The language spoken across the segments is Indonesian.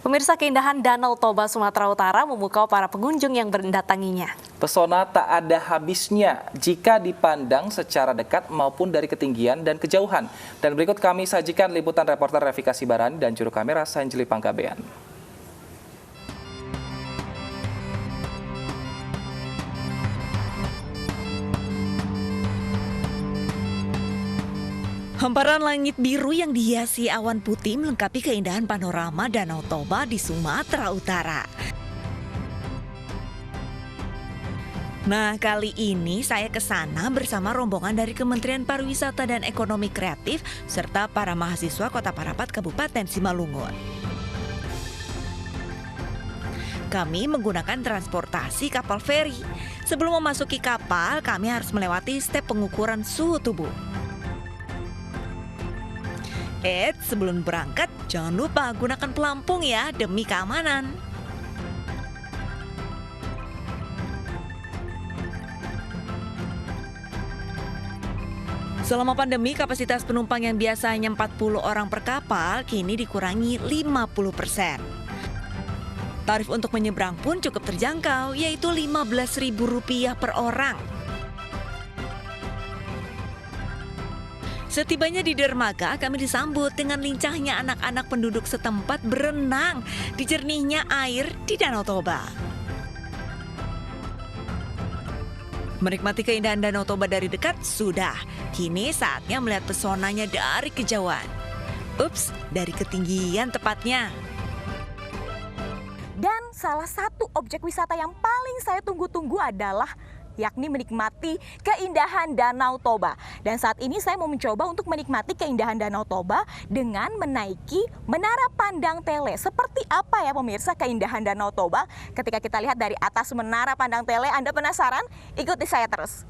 Pemirsa, keindahan Danau Toba Sumatera Utara memukau para pengunjung yang mendatanginya. Pesona tak ada habisnya jika dipandang secara dekat maupun dari ketinggian dan kejauhan. Dan berikut kami sajikan liputan reporter Revika Sibarani dan juru kamera Sanjeli Panggabean. Hamparan langit biru yang dihiasi awan putih melengkapi keindahan panorama Danau Toba di Sumatera Utara. Nah, kali ini saya ke sana bersama rombongan dari Kementerian Pariwisata dan Ekonomi Kreatif serta para mahasiswa Kota Parapat Kabupaten Simalungun. Kami menggunakan transportasi kapal feri. Sebelum memasuki kapal, kami harus melewati step pengukuran suhu tubuh. Sebelum berangkat, jangan lupa gunakan pelampung ya demi keamanan. Selama pandemi, kapasitas penumpang yang biasanya 40 orang per kapal kini dikurangi 50%. Tarif untuk menyeberang pun cukup terjangkau, yaitu Rp15.000 per orang. Setibanya di dermaga, kami disambut dengan lincahnya anak-anak penduduk setempat berenang di jernihnya air di Danau Toba. Menikmati keindahan Danau Toba dari dekat sudah. Kini saatnya melihat pesonanya dari kejauhan. Dari ketinggian tepatnya. Dan salah satu objek wisata yang paling saya tunggu-tunggu adalah yakni menikmati keindahan Danau Toba. Dan saat ini saya mau mencoba untuk menikmati keindahan Danau Toba dengan menaiki Menara Pandang Tele. Seperti apa ya pemirsa keindahan Danau Toba ketika kita lihat dari atas Menara Pandang Tele? Anda penasaran? Ikuti saya terus.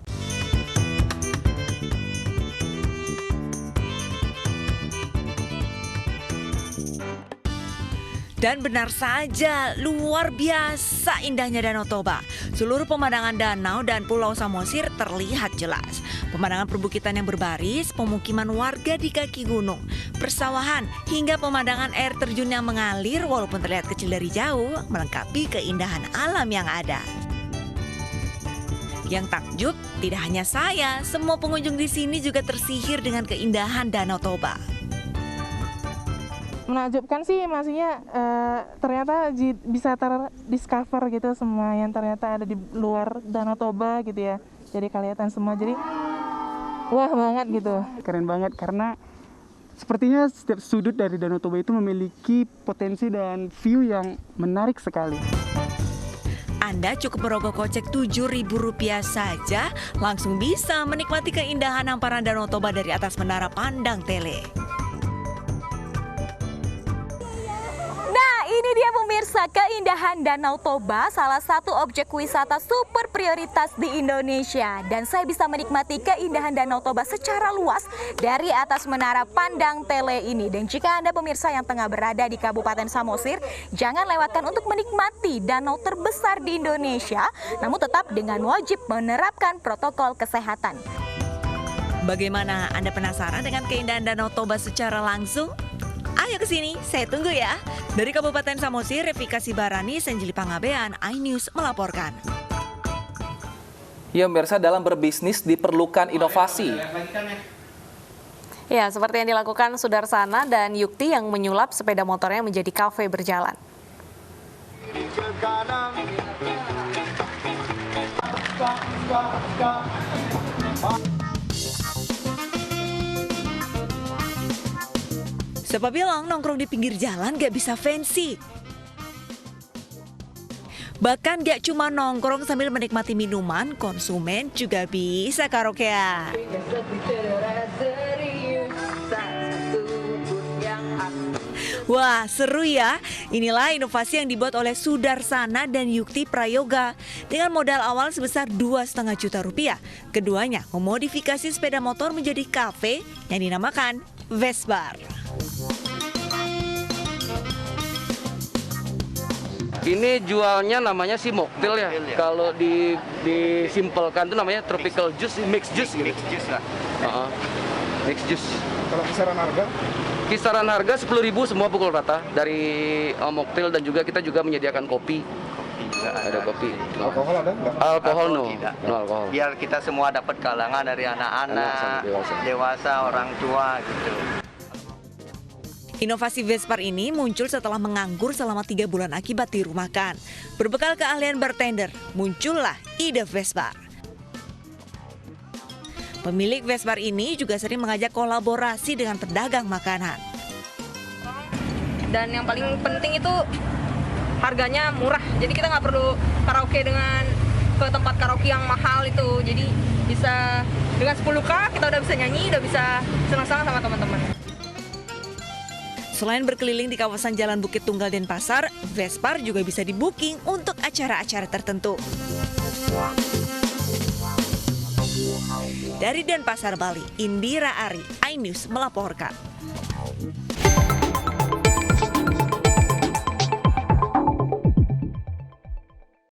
Dan benar saja, luar biasa indahnya Danau Toba. Seluruh pemandangan danau dan Pulau Samosir terlihat jelas. Pemandangan perbukitan yang berbaris, pemukiman warga di kaki gunung, persawahan, hingga pemandangan air terjun yang mengalir walaupun terlihat kecil dari jauh, melengkapi keindahan alam yang ada. Yang takjub, tidak hanya saya, semua pengunjung di sini juga tersihir dengan keindahan Danau Toba. Menakjubkan sih, maksudnya ternyata bisa terdiscover gitu semua yang ternyata ada di luar Danau Toba gitu ya. Jadi kelihatan semua, jadi wah banget gitu. Keren banget karena sepertinya setiap sudut dari Danau Toba itu memiliki potensi dan view yang menarik sekali. Anda cukup merogoh kocek Rp7.000 saja, langsung bisa menikmati keindahan hamparan Danau Toba dari atas Menara Pandang Tele. Ini dia pemirsa keindahan Danau Toba, salah satu objek wisata super prioritas di Indonesia. Dan saya bisa menikmati keindahan Danau Toba secara luas dari atas Menara Pandang Tele ini. Dan jika Anda pemirsa yang tengah berada di Kabupaten Samosir, jangan lewatkan untuk menikmati danau terbesar di Indonesia, namun tetap dengan wajib menerapkan protokol kesehatan. Bagaimana, Anda penasaran dengan keindahan Danau Toba secara langsung? Ayo ke sini, saya tunggu ya. Dari Kabupaten Samosir, Revika Sibarani, Sanjeli Panggabean, iNews melaporkan. Ya, pemirsa, dalam berbisnis diperlukan inovasi. Ya, seperti yang dilakukan Sudarsana dan Yukti yang menyulap sepeda motornya menjadi kafe berjalan. Siapa bilang nongkrong di pinggir jalan gak bisa fancy? Bahkan gak cuma nongkrong sambil menikmati minuman, konsumen juga bisa karaokean. Wah, seru ya. Inilah inovasi yang dibuat oleh Sudarsana dan Yukti Prayoga. Dengan modal awal sebesar Rp2,5 juta. Keduanya memodifikasi sepeda motor menjadi kafe yang dinamakan Vesbar. Ini jualnya namanya sih mocktail ya. Kalau disimpelkan itu namanya tropical juice, mixed juice gitu. Mixed juice lah. Mixed juice. Kalau kisaran harga? Kisaran harga 10.000 semua pukul rata dari Mocktail, dan juga kita juga menyediakan kopi. Ada kopi. Alkohol ada nggak? Alkohol no. Tidak. No alkohol. Biar kita semua dapat kalangan dari Anak sampai anak-anak, dewasa. dewasa, orang tua gitu. Inovasi Vespar ini muncul setelah menganggur selama 3 bulan akibat dirumahkan. Berbekal keahlian bartender, muncullah ide Vespar. Pemilik Vespar ini juga sering mengajak kolaborasi dengan pedagang makanan. Dan yang paling penting itu harganya murah. Jadi kita nggak perlu karaoke dengan ke tempat karaoke yang mahal itu. Jadi bisa dengan 10K kita udah bisa nyanyi, udah bisa senang-senang sama teman-teman. Selain berkeliling di kawasan Jalan Bukit Tunggal Denpasar, Vespar juga bisa di-booking untuk acara-acara tertentu. Dari Denpasar, Bali, Indira Ari, iNews melaporkan.